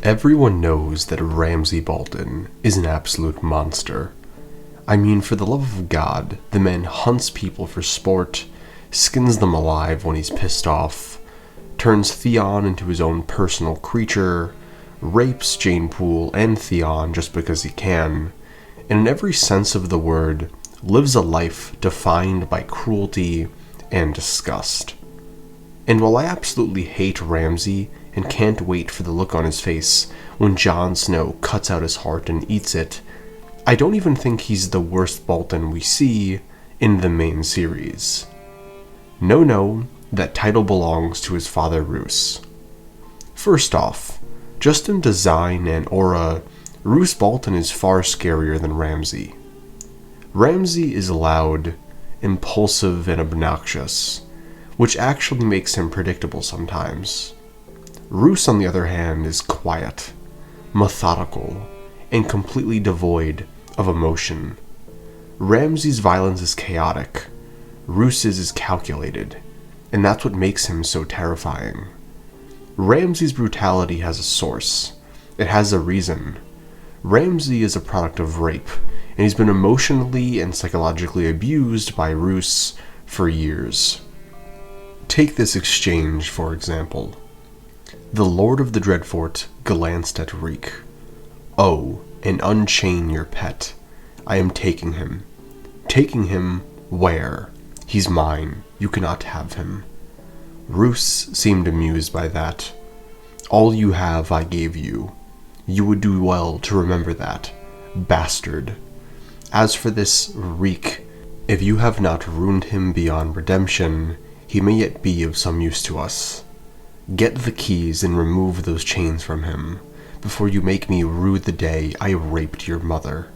Everyone knows that Ramsay Bolton is an absolute monster. I mean, for the love of God, the man hunts people for sport, skins them alive when he's pissed off, turns Theon into his own personal creature, rapes Jane Poole and Theon just because he can, and in every sense of the word, lives a life defined by cruelty and disgust. And while I absolutely hate Ramsay and can't wait for the look on his face when Jon Snow cuts out his heart and eats it, I don't even think he's the worst Bolton we see in the main series. No, that title belongs to his father Roose. First off, just in design and aura, Roose Bolton is far scarier than Ramsay. Ramsay is loud, impulsive, and obnoxious, which actually makes him predictable sometimes. Roose, on the other hand, is quiet, methodical, and completely devoid of emotion. Ramsay's violence is chaotic, Roose's is calculated, and that's what makes him so terrifying. Ramsay's brutality has a source. It has a reason. Ramsay is a product of rape, and he's been emotionally and psychologically abused by Roose for years. Take this exchange, for example. The Lord of the Dreadfort glanced at Reek. "Oh, and unchain your pet. I am taking him." "Taking him where? He's mine. You cannot have him." Roose seemed amused by that. "All you have I gave you. You would do well to remember that, bastard. As for this Reek, if you have not ruined him beyond redemption, he may yet be of some use to us. Get the keys and remove those chains from him, before you make me rue the day I raped your mother."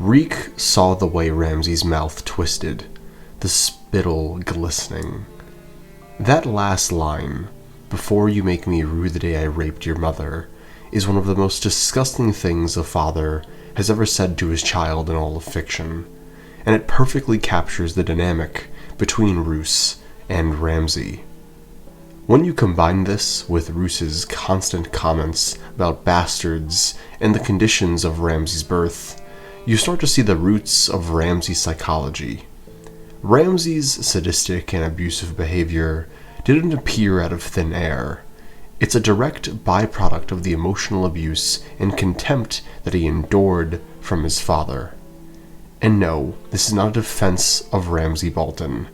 Reek saw the way Ramsay's mouth twisted, the spittle glistening. That last line, "before you make me rue the day I raped your mother," is one of the most disgusting things a father has ever said to his child in all of fiction, and it perfectly captures the dynamic between Roose and Ramsay. When you combine this with Roose's constant comments about bastards and the conditions of Ramsay's birth, you start to see the roots of Ramsay's psychology. Ramsay's sadistic and abusive behavior didn't appear out of thin air. It's a direct byproduct of the emotional abuse and contempt that he endured from his father. And no, this is not a defense of Ramsay Bolton.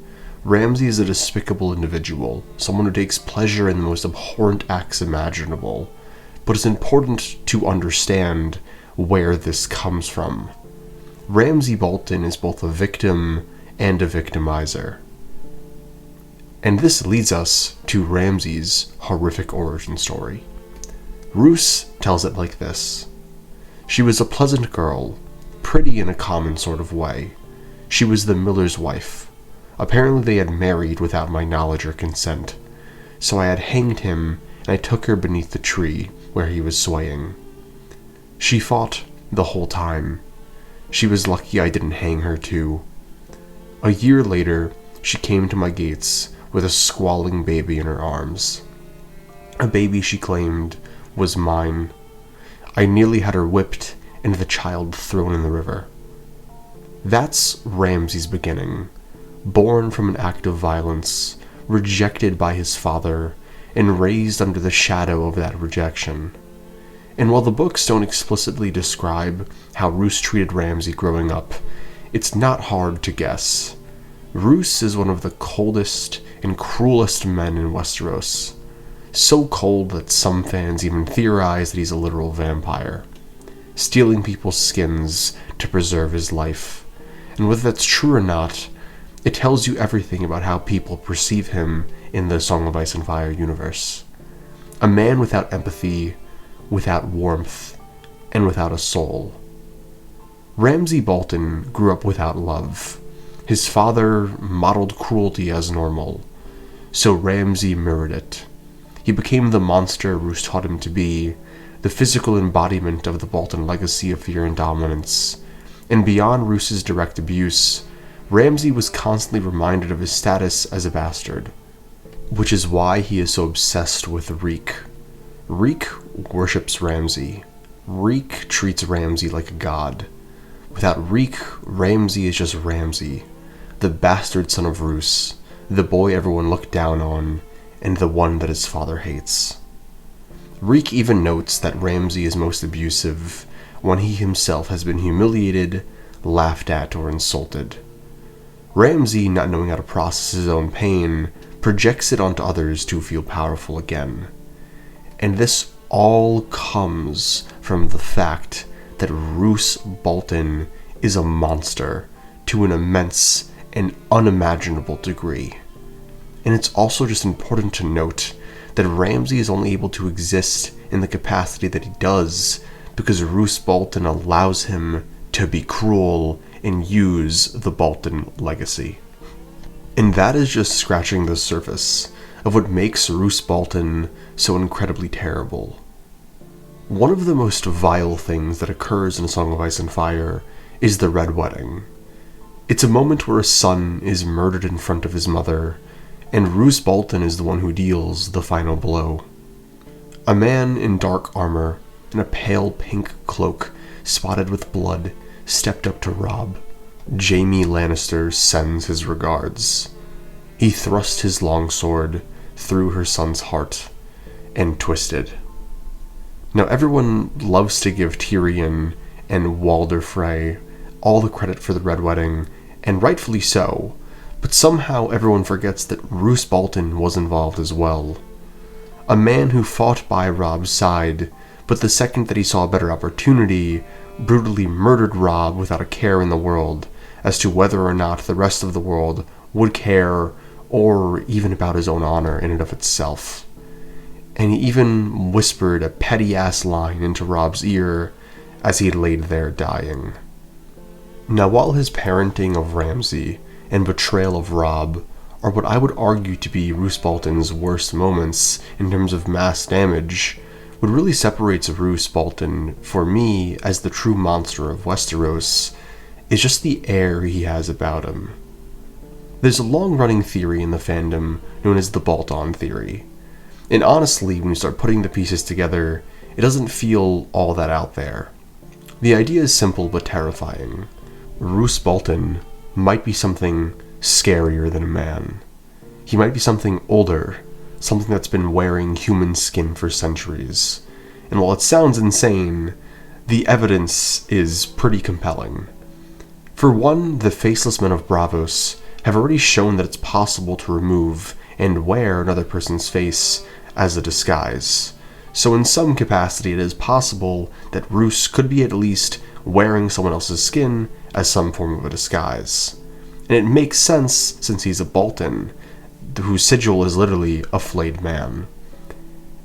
Ramsay is a despicable individual, someone who takes pleasure in the most abhorrent acts imaginable, but it's important to understand where this comes from. Ramsay Bolton is both a victim and a victimizer. And this leads us to Ramsay's horrific origin story. Roose tells it like this. "She was a pleasant girl, pretty in a common sort of way. She was the miller's wife. Apparently they had married without my knowledge or consent, so I had hanged him and I took her beneath the tree where he was swaying. She fought the whole time. She was lucky I didn't hang her too. A year later, she came to my gates with a squalling baby in her arms. A baby she claimed was mine. I nearly had her whipped and the child thrown in the river." That's Ramsay's beginning. Born from an act of violence, rejected by his father, and raised under the shadow of that rejection. And while the books don't explicitly describe how Roose treated Ramsay growing up, it's not hard to guess. Roose is one of the coldest and cruelest men in Westeros. So cold that some fans even theorize that he's a literal vampire, stealing people's skins to preserve his life. And whether that's true or not, it tells you everything about how people perceive him in the Song of Ice and Fire universe. A man without empathy, without warmth, and without a soul. Ramsay Bolton grew up without love. His father modeled cruelty as normal, so Ramsay mirrored it. He became the monster Roose taught him to be, the physical embodiment of the Bolton legacy of fear and dominance. And beyond Roose's direct abuse, Ramsay was constantly reminded of his status as a bastard, which is why he is so obsessed with Reek. Reek worships Ramsay. Reek treats Ramsay like a god. Without Reek, Ramsay is just Ramsay, the bastard son of Roose, the boy everyone looked down on, and the one that his father hates. Reek even notes that Ramsay is most abusive when he himself has been humiliated, laughed at, or insulted. Ramsay, not knowing how to process his own pain, projects it onto others to feel powerful again. And this all comes from the fact that Roose Bolton is a monster to an immense and unimaginable degree. And it's also just important to note that Ramsay is only able to exist in the capacity that he does because Roose Bolton allows him to be cruel and use the Bolton legacy. And that is just scratching the surface of what makes Roose Bolton so incredibly terrible. One of the most vile things that occurs in A Song of Ice and Fire is the Red Wedding. It's a moment where a son is murdered in front of his mother, and Roose Bolton is the one who deals the final blow. A man in dark armor and a pale pink cloak spotted with blood stepped up to Robb. Jaime Lannister sends his regards. He thrust his longsword through her son's heart and twisted. Now everyone loves to give Tyrion and Walder Frey all the credit for the Red Wedding, and rightfully so, but somehow everyone forgets that Roose Bolton was involved as well. A man who fought by Robb's side, but the second that he saw a better opportunity, brutally murdered Robb without a care in the world as to whether or not the rest of the world would care or even about his own honor in and of itself. And he even whispered a petty-ass line into Robb's ear as he laid there dying. Now, while his parenting of Ramsay and betrayal of Robb are what I would argue to be Roose Bolton's worst moments in terms of mass damage, what really separates Roose Bolton, for me, as the true monster of Westeros, is just the air he has about him. There's a long-running theory in the fandom known as the Bol-on theory. And honestly, when you start putting the pieces together, it doesn't feel all that out there. The idea is simple but terrifying. Roose Bolton might be something scarier than a man. He might be something older, something that's been wearing human skin for centuries. And while it sounds insane, the evidence is pretty compelling. For one, the faceless men of Braavos have already shown that it's possible to remove and wear another person's face as a disguise. So in some capacity it is possible that Roose could be at least wearing someone else's skin as some form of a disguise. And it makes sense since he's a Bolton, whose sigil is literally a flayed man.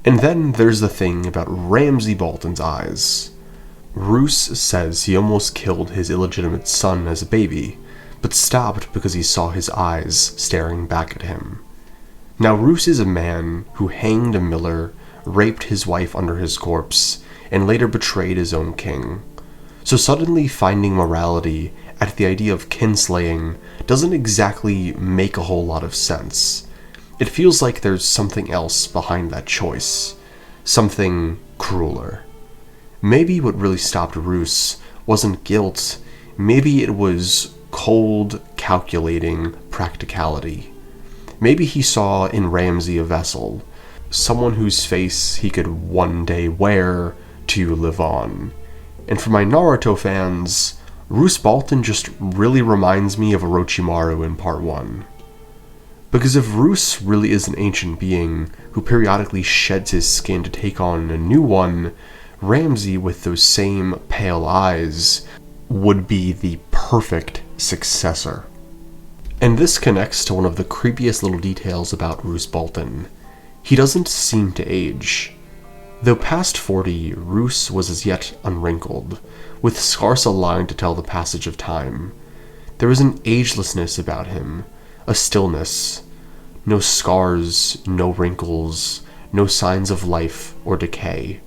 And then there's the thing about Ramsay Bolton's eyes. Roose says he almost killed his illegitimate son as a baby, but stopped because he saw his eyes staring back at him. Now Roose is a man who hanged a miller, raped his wife under his corpse, and later betrayed his own king. So suddenly finding morality at the idea of kinslaying doesn't exactly make a whole lot of sense. It feels like there's something else behind that choice, something crueler. Maybe what really stopped Roose wasn't guilt, maybe it was cold, calculating practicality. Maybe he saw in Ramsay a vessel, someone whose face he could one day wear to live on. And for my Naruto fans, Roose Bolton just really reminds me of Orochimaru in Part 1. Because if Roose really is an ancient being who periodically sheds his skin to take on a new one, Ramsay with those same pale eyes would be the perfect successor. And this connects to one of the creepiest little details about Roose Bolton. He doesn't seem to age. Though past 40, Roose was as yet unwrinkled, with scarce a line to tell the passage of time. There was an agelessness about him, a stillness. No scars, no wrinkles, no signs of life or decay.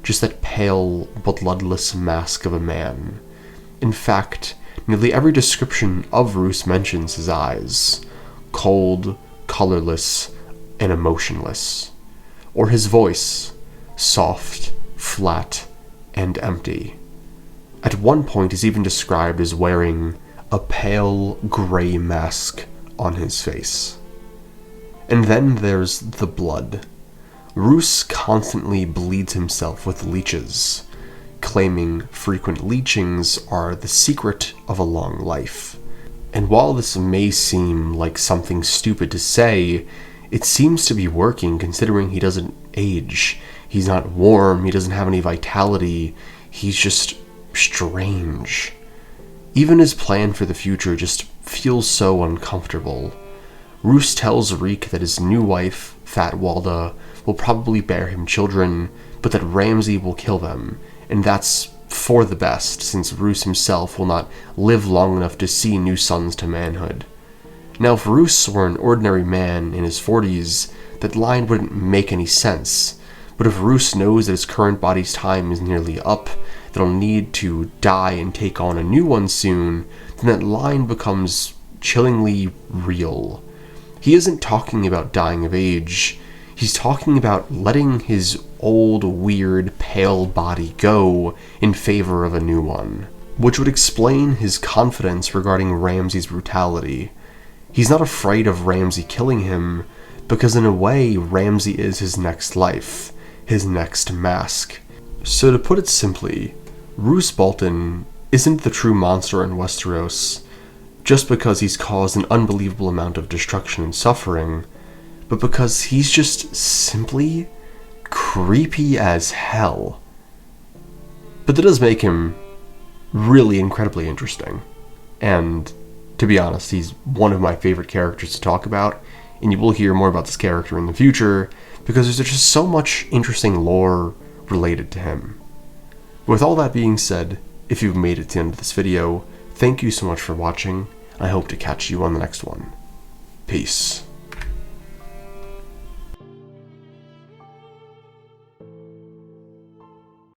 Just that pale, bloodless mask of a man. In fact, nearly every description of Roose mentions his eyes. Cold, colorless, and emotionless. Or his voice, soft, flat, and empty. At one point, he's even described as wearing a pale gray mask on his face. And then there's the blood. Roose constantly bleeds himself with leeches, claiming frequent leechings are the secret of a long life. And while this may seem like something stupid to say, it seems to be working considering he doesn't age. He's not warm, he doesn't have any vitality, he's just strange. Even his plan for the future just feels so uncomfortable. Roose tells Reek that his new wife, Fat Walda, will probably bear him children, but that Ramsay will kill them, and that's for the best, since Roose himself will not live long enough to see new sons to manhood. Now, if Roose were an ordinary man in his 40s, that line wouldn't make any sense, but if Roose knows that his current body's time is nearly up, that he'll need to die and take on a new one soon, then that line becomes chillingly real. He isn't talking about dying of age, he's talking about letting his old, weird, pale body go in favor of a new one, which would explain his confidence regarding Ramsay's brutality. He's not afraid of Ramsay killing him, because in a way, Ramsay is his next life, his next mask. So to put it simply, Roose Bolton isn't the true monster in Westeros just because he's caused an unbelievable amount of destruction and suffering, but because he's just simply creepy as hell. But that does make him really incredibly interesting. And to be honest, he's one of my favorite characters to talk about, and you will hear more about this character in the future, because there's just so much interesting lore related to him. With all that being said, if you've made it to the end of this video, thank you so much for watching, and I hope to catch you on the next one. Peace.